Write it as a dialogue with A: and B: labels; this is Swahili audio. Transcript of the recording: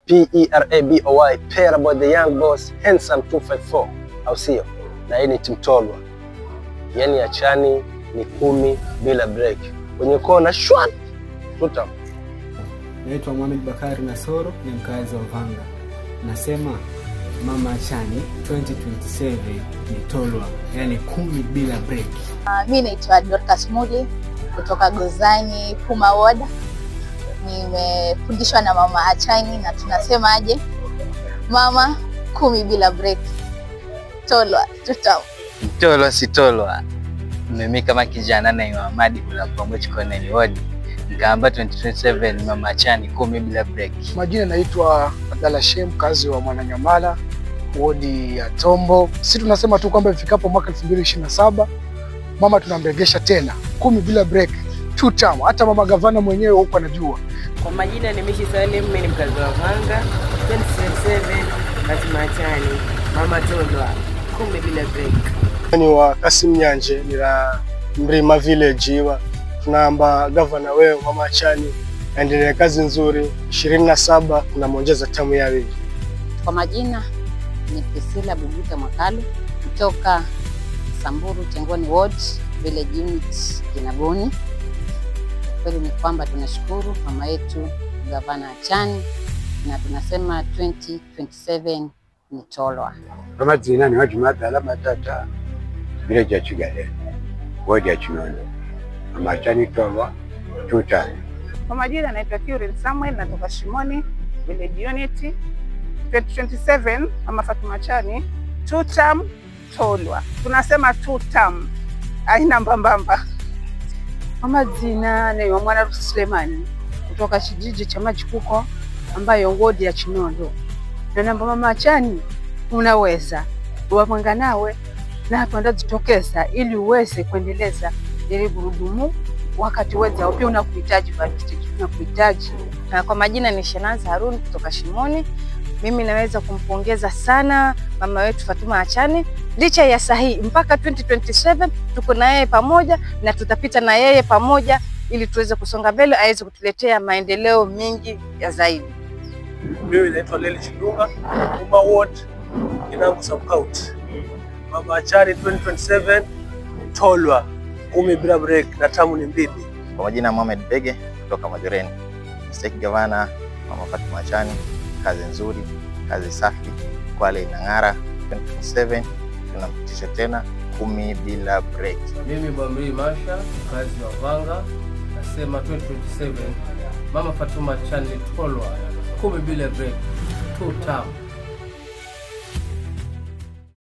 A: P-E-R-A-B-O-Y, Perabo the young boss, handsome 254, au sio? Na hii ni Timtolwa. Yani achani ni 10 bila break. Kwenye kona shwat tuta.
B: Naitwa Mohamed Bakari Nasoro, ni mkazi wa Vanga. Nasema mama achani 2027 ni Tolwa, yani 10 bila break.
C: Mimi naitwa Dorcas Muli kutoka Gozani Puma Ward. Nimefundishwa na mama achani na tunasema aje? Mama 10 bila break. Tolwa tuta.
D: Tolwa si Tolwa. Mimi kama kijana na Muhammad kula pombe chikone ni wadi. Ngamba 2027 mama achani 10 bila break.
E: Majina naitwa Abdalla Shem, kazi wa Mwananyamala, wodi ya Tombo. Sisi tunasema tu kwamba ifikapo mwaka 2027 mama tunamregesha tena 10 bila break, 2 term. Hata mama gavana mwenyewe huko anajua.
F: Kwa majina ni Mishi Salim, mimi ni mkazi wa Vanga. 2027 lazima achani mama Tolwa 10 bila break.
A: Ni wa Kasim Nyanje, ni la Mrima Village iwa. Tunaomba gavana wewe mama achani endelee kazi nzuri. 27 tunamwongeza tamu ya wiki.
G: Kwa majina ni Priscilla Bubuka Mwakalu kutoka Samburu Tengoni Ward Village Unit Kinaboni. Kweli ni kwamba tunashukuru mama yetu gavana achani na tunasema 2027 ni Tolwa.
H: Kama jina ni watu madala matata village ya Kigali, ward ya Kinondo. Mama achani Tolwa 2 term.
I: Kwa majina naitwa Curin Samuel, natoka Shimoni Village Unit. 2027 mama Fatuma achani 2 term Tolwa. Tunasema 2 term. Haina mbambamba.
F: Kwa majina ni Mwana Rusi Sulemani kutoka kijiji cha Majikuko ambayo ngodi ya Kinondo. Na namba mama achani unaweza uwapanga nawe na hapo ndo jitokeza ili uweze kuendeleza ili gurudumu wakati wote pia unakuhitaji backstage unakuhitaji.
C: Na kwa majina ni Shenaza Harun kutoka Shimoni. Mimi naweza kumpongeza sana mama wetu Fatuma achani. Licha ya sahihi mpaka 2027 tuko na yeye pamoja na tutapita na yeye pamoja ili tuweze kusonga mbele, aweze kutuletea maendeleo mengi ya zaidi.
A: Mimi naitwa Leli Chidunga, Puma Ward, Kinango Sub County. Mama achani 2027 Tolwa 10 bila break na tamu ni mbili.
D: Kwa majina Mohamed Bege kutoka Majoreni. Mstahiki gavana mama Fatuma achani, kazi nzuri, kazi safi, Kwale inang'ara. 2027 tunampitisha tena 10 bila break.
J: Mimi Bamri Masha, kazi wa Vanga, nasema 2027 mama Fatuma achani Tolwa 10 bila break, 2 term.